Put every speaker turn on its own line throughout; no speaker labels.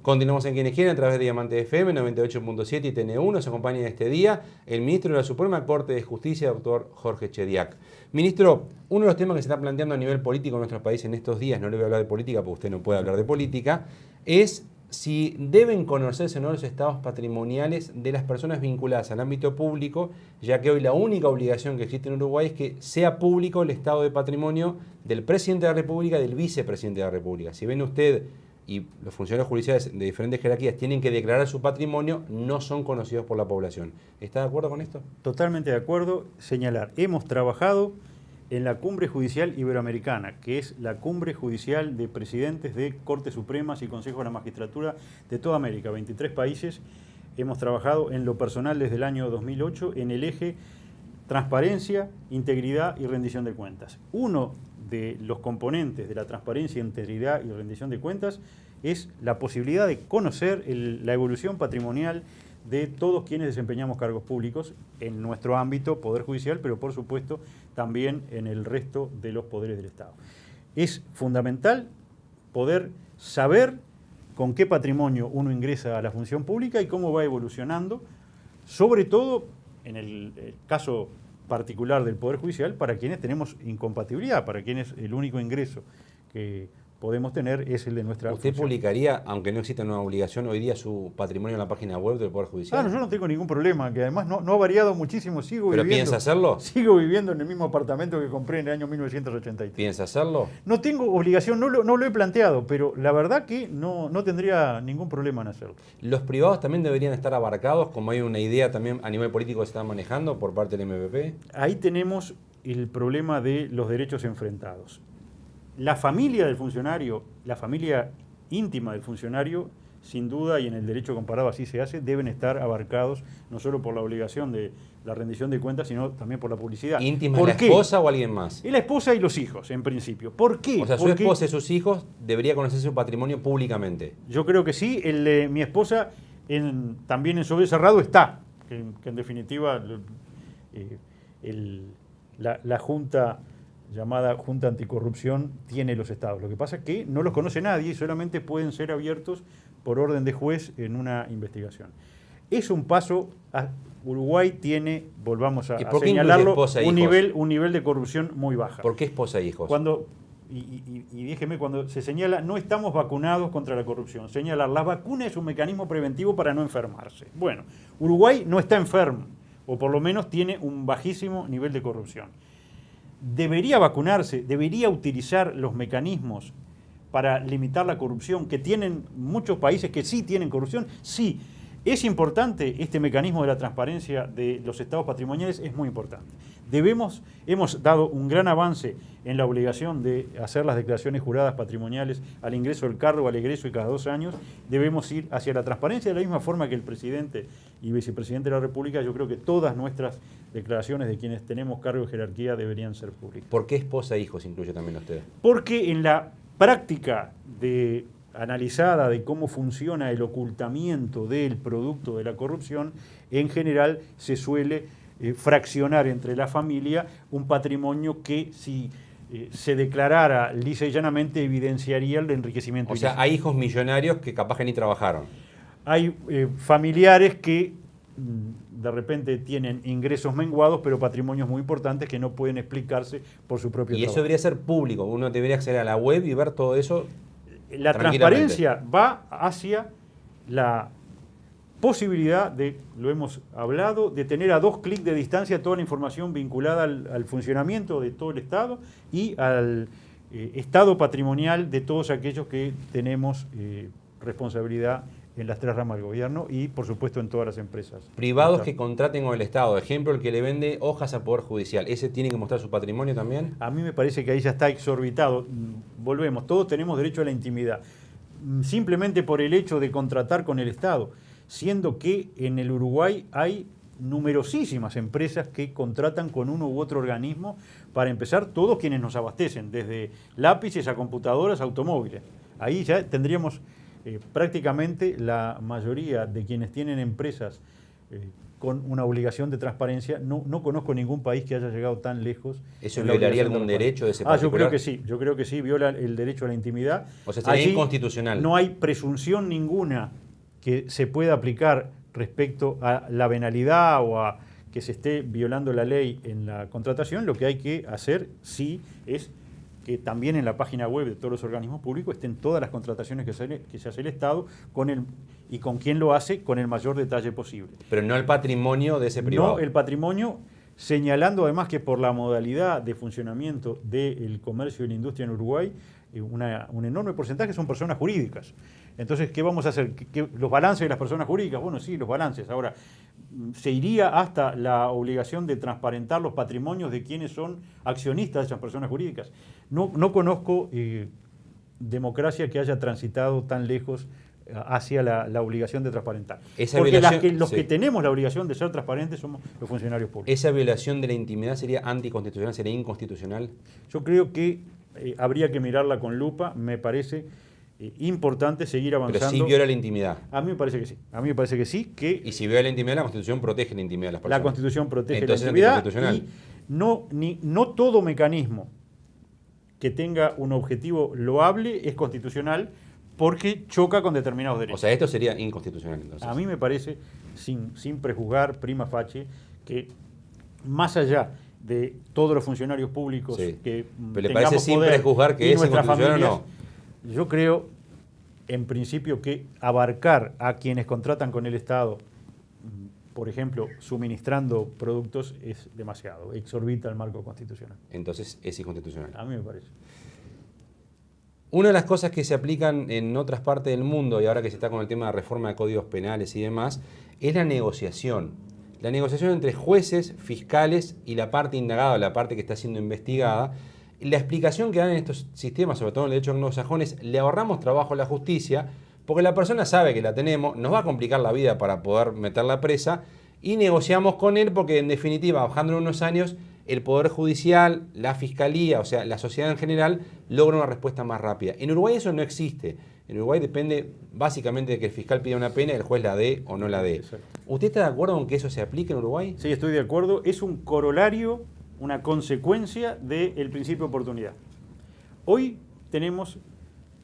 Continuamos en Quienes Quieren a través de Diamante FM 98.7 y TN1. Nos acompaña en este día el ministro de la Suprema Corte de Justicia, doctor Jorge Chediak. Ministro, uno de los temas que se está planteando a nivel político en nuestro país en estos días, no le voy a hablar de política porque usted no puede hablar de política, es si deben conocerse o no los estados patrimoniales de las personas vinculadas al ámbito público, ya que hoy la única obligación que existe en Uruguay es que sea público el estado de patrimonio del presidente de la República y del vicepresidente de la República. Si ven usted y los funcionarios judiciales de diferentes jerarquías tienen que declarar su patrimonio, no son conocidos por la población. ¿Está de acuerdo con esto?
Totalmente de acuerdo. Señalar, hemos trabajado en la Cumbre Judicial Iberoamericana, que es la cumbre judicial de presidentes de Cortes Supremas y Consejos de la Magistratura de toda América, 23 países. Hemos trabajado en lo personal desde el año 2008 en el eje transparencia, integridad y rendición de cuentas. Uno de los componentes de la transparencia, integridad y rendición de cuentas es la posibilidad de conocer la evolución patrimonial de todos quienes desempeñamos cargos públicos en nuestro ámbito, Poder Judicial, pero por supuesto también en el resto de los poderes del Estado. Es fundamental poder saber con qué patrimonio uno ingresa a la función pública y cómo va evolucionando, sobre todo en el caso particular del Poder Judicial, para quienes tenemos incompatibilidad, para quienes el único ingreso que podemos tener es el de nuestra
¿Usted
función.
publicaría, aunque no exista una obligación, hoy día su patrimonio en la página web del Poder Judicial?
Claro, yo no tengo ningún problema, que además no ha variado muchísimo,
¿Pero piensa hacerlo?
Sigo viviendo en el mismo apartamento que compré en el año 1983.
¿Piensa hacerlo?
No tengo obligación, no lo he planteado, pero la verdad que no tendría ningún problema en hacerlo.
¿Los privados también deberían estar abarcados, como hay una idea también a nivel político que se está manejando por parte del MPP?
Ahí tenemos el problema de los derechos enfrentados. La familia del funcionario, la familia íntima del funcionario, sin duda, y en el derecho comparado así se hace, deben estar abarcados no solo por la obligación de la rendición de cuentas, sino también por la publicidad.
¿Íntima es la esposa o alguien más?
Es la esposa y los hijos, en principio. ¿Por qué?
O sea, su esposa y sus hijos debería conocer su patrimonio públicamente.
Yo creo que sí. Mi esposa también en sobre cerrado está, que en definitiva la Junta llamada Junta Anticorrupción tiene los estados. Lo que pasa es que no los conoce nadie y solamente pueden ser abiertos por orden de juez en una investigación. Es un paso. Uruguay tiene, volvamos a señalarlo, un nivel de corrupción muy baja.
¿Por qué esposa e hijos?
Y déjeme, cuando se señala, no estamos vacunados contra la corrupción. Señalar, la vacuna es un mecanismo preventivo para no enfermarse. Bueno, Uruguay no está enfermo, o por lo menos tiene un bajísimo nivel de corrupción. Debería vacunarse, debería utilizar los mecanismos para limitar la corrupción que tienen muchos países que sí tienen corrupción. Sí, es importante este mecanismo de la transparencia de los estados patrimoniales, es muy importante. Hemos dado un gran avance en la obligación de hacer las declaraciones juradas patrimoniales al ingreso del cargo, al egreso y cada 2 años. Debemos ir hacia la transparencia de la misma forma que el presidente y vicepresidente de la República. Yo creo que todas nuestras declaraciones de quienes tenemos cargo de jerarquía deberían ser públicas.
¿Por qué esposa e hijos incluye también usted?
Porque en la práctica analizada de cómo funciona el ocultamiento del producto de la corrupción, en general se suele fraccionar entre la familia un patrimonio que si se declarara lisa y llanamente evidenciaría el enriquecimiento.
O sea, hay hijos millonarios que capaz que ni trabajaron.
Hay familiares que de repente tienen ingresos menguados, pero patrimonios muy importantes que no pueden explicarse por su propio trabajo.
Y eso debería ser público, uno debería acceder a la web y ver todo eso.
La transparencia va hacia la posibilidad de, lo hemos hablado, de tener a 2 clics de distancia toda la información vinculada al funcionamiento de todo el Estado y al estado patrimonial de todos aquellos que tenemos responsabilidad en las 3 ramas del gobierno y, por supuesto, en todas las empresas.
Privados que contraten con el Estado, ejemplo, el que le vende hojas al Poder Judicial, ¿ese tiene que mostrar su patrimonio también?
A mí me parece que ahí ya está exorbitado. Volvemos, todos tenemos derecho a la intimidad. Simplemente por el hecho de contratar con el Estado, siendo que en el Uruguay hay numerosísimas empresas que contratan con uno u otro organismo, para empezar, todos quienes nos abastecen, desde lápices a computadoras, automóviles. Ahí ya tendríamos prácticamente la mayoría de quienes tienen empresas con una obligación de transparencia. No conozco ningún país que haya llegado tan lejos.
¿Eso violaría algún derecho de ese particular?
Yo creo que sí, viola el derecho a la intimidad.
O sea, sería inconstitucional.
No hay presunción ninguna que se pueda aplicar respecto a la venalidad o a que se esté violando la ley en la contratación. Lo que hay que hacer, sí, es que también en la página web de todos los organismos públicos estén todas las contrataciones que se hace el Estado y con quién lo hace con el mayor detalle posible.
Pero no el patrimonio de ese privado.
No el patrimonio, señalando además que por la modalidad de funcionamiento del comercio y la industria en Uruguay, un enorme porcentaje son personas jurídicas. Entonces, ¿qué vamos a hacer? ¿Los balances de las personas jurídicas? Bueno, sí, los balances. Ahora, se iría hasta la obligación de transparentar los patrimonios de quienes son accionistas de esas personas jurídicas. No conozco democracia que haya transitado tan lejos hacia la obligación de transparentar. Porque los que tenemos la obligación de ser transparentes somos los funcionarios públicos.
¿Esa violación de la intimidad sería anticonstitucional, sería inconstitucional?
Yo creo que habría que mirarla con lupa. Me parece importante seguir avanzando.
Pero sí viola la intimidad.
A mí me parece que sí. A mí me parece que sí.
Y si viola la intimidad, la Constitución protege la intimidad de las personas.
La Constitución protege
entonces,
la intimidad. Y no todo mecanismo que tenga un objetivo loable es constitucional porque choca con determinados derechos.
O sea, esto sería inconstitucional entonces.
A mí me parece, sin prejuzgar prima facie, que más allá de todos los funcionarios públicos que
pero le parece sin prejuzgar que es inconstitucional o no.
Yo creo, en principio, que abarcar a quienes contratan con el Estado, por ejemplo, suministrando productos, es demasiado, exorbita el marco constitucional.
Entonces es inconstitucional.
A mí me parece.
Una de las cosas que se aplican en otras partes del mundo, y ahora que se está con el tema de reforma de códigos penales y demás, es la negociación. La negociación entre jueces, fiscales y la parte indagada, la parte que está siendo investigada. La explicación que dan en estos sistemas, sobre todo en el derecho anglosajón, es le ahorramos trabajo a la justicia porque la persona sabe que la tenemos, nos va a complicar la vida para poder meterla presa y negociamos con él porque en definitiva, bajando unos años, el Poder Judicial, la Fiscalía, o sea, la sociedad en general, logra una respuesta más rápida. En Uruguay eso no existe. En Uruguay depende básicamente de que el fiscal pida una pena y el juez la dé o no la dé. Exacto. ¿Usted está de acuerdo con que eso se aplique en Uruguay?
Sí, estoy de acuerdo. Es un corolario, una consecuencia del principio de oportunidad. Hoy tenemos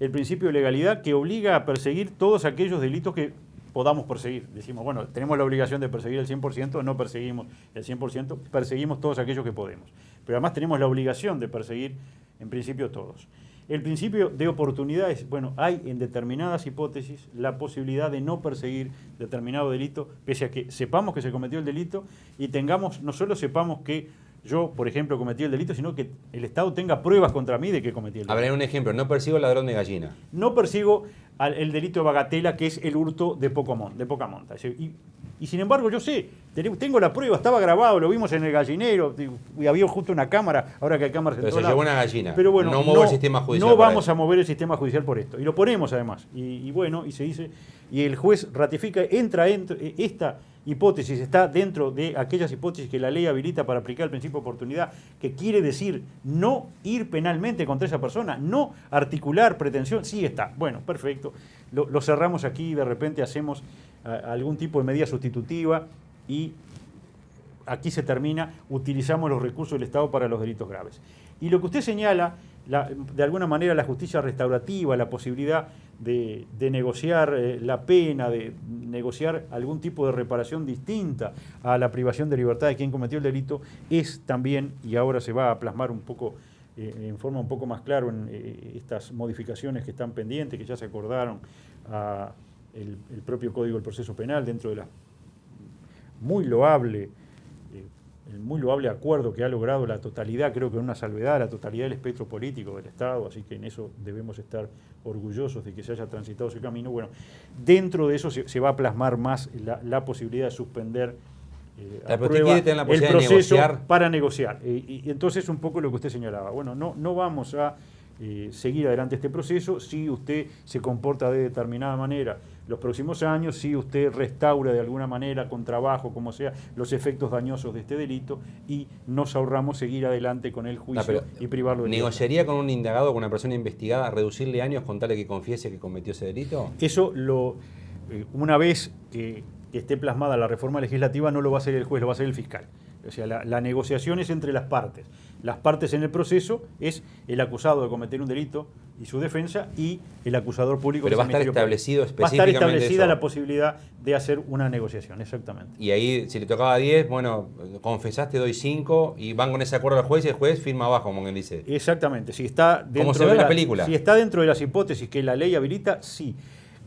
el principio de legalidad que obliga a perseguir todos aquellos delitos que podamos perseguir. Decimos, bueno, tenemos la obligación de perseguir el 100%, no perseguimos el 100%, perseguimos todos aquellos que podemos. Pero además tenemos la obligación de perseguir, en principio, todos. El principio de oportunidad es, bueno, hay en determinadas hipótesis la posibilidad de no perseguir determinado delito, pese a que sepamos que se cometió el delito y no solo sepamos que yo, por ejemplo, cometí el delito, sino que el Estado tenga pruebas contra mí de que cometí el delito.
A ver, un ejemplo, no persigo al ladrón de gallina.
No persigo el delito de bagatela, que es el hurto de poca monta. Y sin embargo, yo sé, tengo la prueba, estaba grabado, lo vimos en el gallinero, y había justo una cámara, ahora que hay cámaras en
todo lado. Pero se llevó una gallina,
pero bueno,
no muevo el sistema judicial.
No vamos a mover el sistema judicial por esto. Y lo ponemos además. Y se dice, y el juez ratifica, entra esta hipótesis, está dentro de aquellas hipótesis que la ley habilita para aplicar el principio de oportunidad, que quiere decir no ir penalmente contra esa persona, no articular pretensión, sí está. Bueno, perfecto. Lo cerramos aquí y de repente hacemos algún tipo de medida sustitutiva y aquí se termina, utilizamos los recursos del Estado para los delitos graves. Y lo que usted señala, de alguna manera la justicia restaurativa, la posibilidad de negociar la pena, de negociar algún tipo de reparación distinta a la privación de libertad de quien cometió el delito, es también, y ahora se va a plasmar un poco, en forma un poco más clara en estas modificaciones que están pendientes, que ya se acordaron el propio Código del Proceso Penal dentro de el muy loable acuerdo que ha logrado la totalidad, creo que en una salvedad, la totalidad del espectro político del Estado, así que en eso debemos estar orgullosos de que se haya transitado ese camino. Bueno, dentro de eso se va a plasmar más la posibilidad de suspender el proceso para negociar. Y entonces un poco lo que usted señalaba. Bueno, no vamos a seguir adelante este proceso si usted se comporta de determinada manera los próximos años, si usted restaura de alguna manera, con trabajo, como sea, los efectos dañosos de este delito y nos ahorramos seguir adelante con el juicio y privarlo de libertad.
¿Negociaría con un indagado, con una persona investigada, reducirle años con tal de que confiese que cometió ese delito?
Eso una vez que que esté plasmada la reforma legislativa no lo va a hacer el juez, lo va a hacer el fiscal. O sea, la negociación es entre las partes. Las partes en el proceso es el acusado de cometer un delito y su defensa y el acusador público.
Pero va a estar establecido específicamente.
Va a estar establecida la posibilidad de hacer una negociación, exactamente.
Y ahí, si le tocaba 10, bueno, confesaste, doy 5 y van con ese acuerdo al juez y el juez firma abajo, como quien dice.
Exactamente. Si está dentro
como se ve en la película.
Si está dentro de las hipótesis que la ley habilita, sí.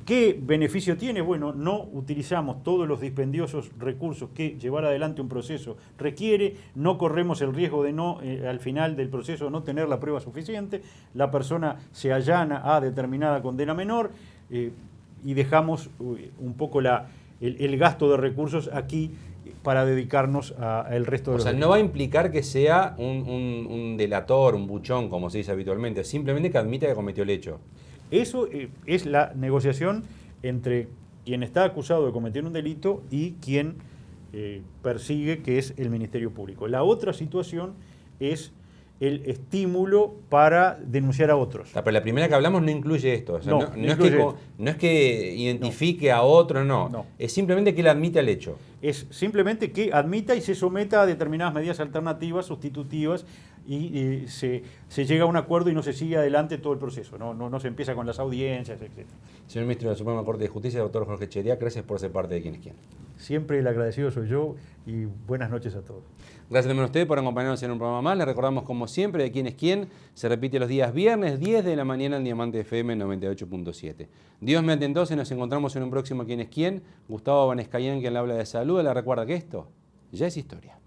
¿Qué beneficio tiene? Bueno, no utilizamos todos los dispendiosos recursos que llevar adelante un proceso requiere, no corremos el riesgo de no, al final del proceso, no tener la prueba suficiente, la persona se allana a determinada condena menor y dejamos un poco el gasto de recursos aquí para dedicarnos al resto de los delitos.
No va a implicar que sea un delator, un buchón, como se dice habitualmente, simplemente que admita que cometió el hecho.
Eso es la negociación entre quien está acusado de cometer un delito y quien persigue, que es el Ministerio Público. La otra situación es el estímulo para denunciar a otros.
Pero la primera que hablamos no incluye esto. O sea, no es que identifique a otro, no. Es simplemente que él admite el hecho.
Es simplemente que admita y se someta a determinadas medidas alternativas, sustitutivas, y se llega a un acuerdo y no se sigue adelante todo el proceso. No se empieza con las audiencias, etc.
Señor Ministro de la Suprema Corte de Justicia, doctor Jorge Chediak, gracias por ser parte de Quién es Quién.
Siempre el agradecido soy yo y buenas noches a todos.
Gracias también a usted por acompañarnos en un programa más. Le recordamos, como siempre, de Quién es Quién. Se repite los días viernes, 10 de la mañana en Diamante FM 98.7. Dios mediante, entonces nos encontramos en un próximo Quién es Quién. Gustavo Vanescayan, quien le habla de salud. Le recuerda que esto ya es historia.